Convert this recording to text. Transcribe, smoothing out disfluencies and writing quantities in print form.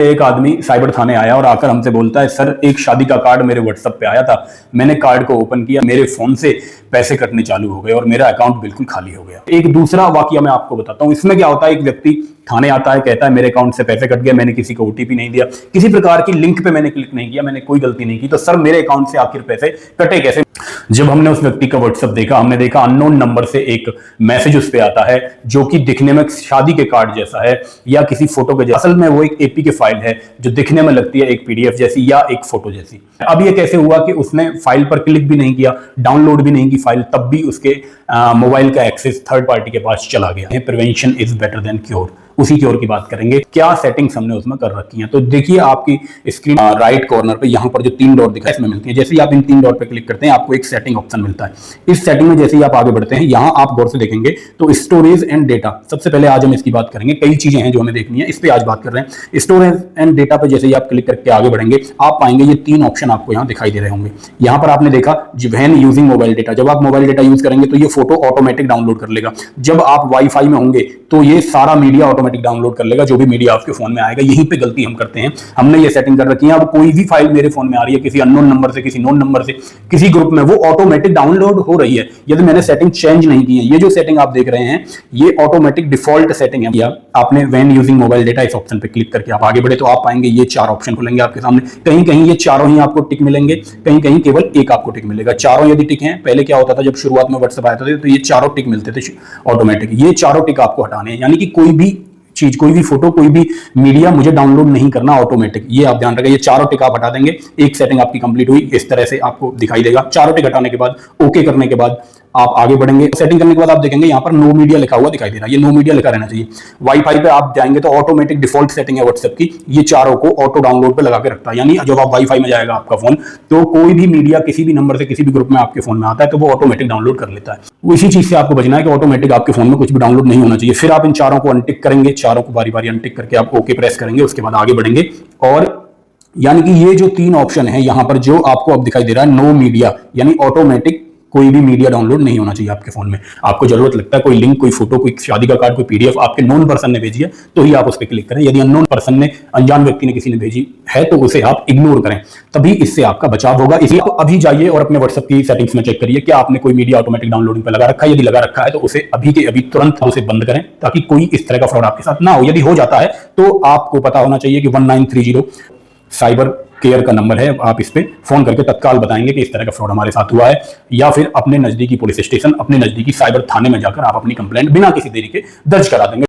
एक आदमी साइबर थाने आया और आकर हमसे बोलता है, सर एक शादी का कार्ड मेरे व्हाट्सएप पे आया था, मैंने कार्ड को ओपन किया, मेरे फोन से पैसे कटने चालू हो गए और मेरा अकाउंट बिल्कुल खाली हो गया। एक दूसरा वाकया मैं आपको बताता हूं। इसमें क्या होता है, एक व्यक्ति थाने आता है, कहता है मेरे अकाउंट से पैसे कट गए, मैंने किसी को ओटीपी नहीं दिया, किसी प्रकार की लिंक पे मैंने क्लिक नहीं किया, मैंने कोई गलती नहीं की, तो सर मेरे अकाउंट से आखिर पैसे कटे कैसे? जब हमने उस व्यक्ति का व्हाट्सएप देखा, हमने देखा अननोन नंबर से एक मैसेज उस पे आता है जो कि दिखने में शादी के कार्ड जैसा है या किसी फोटो के जैसा। असल में वो एक एपीके फाइल है जो दिखने में लगती है एक पीडीएफ जैसी या एक फोटो जैसी। अब ये कैसे हुआ कि उसने फाइल पर क्लिक भी नहीं किया, डाउनलोड भी नहीं की फाइल, तब भी उसके मोबाइल का एक्सेस थर्ड पार्टी के पास चला गया। Prevention is better than cure, उसी क्योर की बात करेंगे। क्या सेटिंग्स हमने उसमें कर रखी हैं, तो देखिए आपकी स्क्रीन राइट कॉर्नर पे यहाँ पर जो 3 डॉट दिखा है इसमें मिलती है। जैसे ही आप इन 3 डॉट पे क्लिक करते हैं आपको एक सेटिंग ऑप्शन मिलता है। इस सेटिंग में जैसे ही आप आगे बढ़ते हैं, यहाँ आप गौर से देखेंगे तो स्टोरेज एंड डेटा, सबसे पहले आज हम इसकी बात करेंगे। कई चीजें हैं जो हमें देखनी है, इस पर आज बात कर रहे हैं। स्टोरेज एंड डेटा पे जैसे ही आप क्लिक करके आगे बढ़ेंगे, आप पाएंगे ये 3 ऑप्शन आपको यहाँ दिखाई दे रहे होंगे। यहाँ पर आपने देखा व्हेन यूजिंग मोबाइल डेटा, जब आप मोबाइल डेटा यूज करेंगे तो ये फोटो ऑटोमेटिक डाउनलोड कर लेगा। जब आप वाईफाई में होंगे तो ये सारा मीडिया ऑटोमेटिक डाउनलोड कर लेगा, जो भी मीडिया आपके फोन में आएगा। यहीं पे गलती हम करते हैं, हमने ये सेटिंग कर रखी है। अब कोई भी फाइल मेरे फोन में आ रही है किसी अननोन नंबर से, किसी नोन नंबर से, किसी ग्रुप में, वो ऑटोमेटिक डाउनलोड हो रही है यदि मैंने सेटिंग चेंज नहीं की है। ये जो सेटिंग आप देख रहे हैं ये ऑटोमेटिक डिफॉल्ट सेटिंग है। या आपने व्हेन यूजिंग मोबाइल डेटा इस ऑप्शन पे क्लिक करके आप आगे बढ़े तो आप पाएंगे ये 4 ऑप्शन खुलेंगे आपके सामने। कहीं कहीं ये चारों ही आपको टिक मिलेंगे, कहीं कहीं केवल एक आपको टिक मिलेगा। चारों यदि टिक हैं, पहले क्या होता था जब शुरुआत में व्हाट्सएप आया था तो ये चारों टिक मिलते थे ऑटोमेटिक। ये चारों टिक आपको हटाने हैं, यानी कि कोई भी चीज, कोई भी फोटो, कोई भी मीडिया मुझे डाउनलोड नहीं करना ऑटोमेटिक। ये आप ध्यान रखें, ये चारों टिक आप हटा देंगे, एक सेटिंग आपकी कंप्लीट हुई। इस तरह से आपको दिखाई देगा। चारों टिक हटाने के बाद, ओके करने के बाद आप आगे बढ़ेंगे। सेटिंग करने के बाद आप देखेंगे यहाँ पर नो मीडिया लिखा हुआ दिखाई दे रहा है। ये नो मीडिया लिखा रहना चाहिए। वाईफाई पे आप जाएंगे तो ऑटोमेटिक डिफॉल्ट सेटिंग है व्हाट्सएप की, ये चारों को ऑटो डाउनलोड पे लगा के रखता है। यानी जब आप वाईफाई में जाएगा आपका फोन, तो कोई भी मीडिया किसी भी नंबर से किसी भी ग्रुप में आपके फोन में आता है तो वो ऑटोमेटिक डाउनलोड कर लेता है। इसी चीज से आपको बचना है कि ऑटोमेटिक आपके फोन में कुछ भी डाउनलोड नहीं होना चाहिए। फिर आप इन चारों को अनटिक करेंगे, चारों को बारी बारी अनटिक करके आप ओके प्रेस करेंगे, उसके बाद आगे बढ़ेंगे। और यानी कि ये जो 3 ऑप्शन है यहाँ पर जो आपको अब दिखाई दे रहा है, नो मीडिया, यानी ऑटोमेटिक कोई भी मीडिया डाउनलोड नहीं होना चाहिए आपके फोन में। आपको जरूरत लगता है कोई लिंक, कोई फोटो, कोई शादी का कार्ड, कोई पीडीएफ आपके नोन पर्सन ने भेजी है तो ही आप उस पर क्लिक करें। यदि अननोन पर्सन ने, अनजान व्यक्ति ने, किसी ने भेजी है तो उसे आप इग्नोर करें, तभी इससे आपका बचाव होगा। इसलिए आप अभी जाइए और अपने व्हाट्सएप की सेटिंग्स में चेक करिए क्या आपने कोई मीडिया ऑटोमेटिक डाउनलोडिंग पर लगा रखा है। यदि लगा रखा है तो उसे अभी के अभी तुरंत उसे बंद करें ताकि कोई इस तरह का फ्रॉड आपके साथ ना हो। यदि हो जाता है तो आपको पता होना चाहिए कि 1930 साइबर केयर का नंबर है, आप इस पे फोन करके तत्काल बताएंगे कि इस तरह का फ्रॉड हमारे साथ हुआ है। या फिर अपने नजदीकी पुलिस स्टेशन, अपने नजदीकी साइबर थाने में जाकर आप अपनी कंप्लेंट बिना किसी देरी के दर्ज करा देंगे।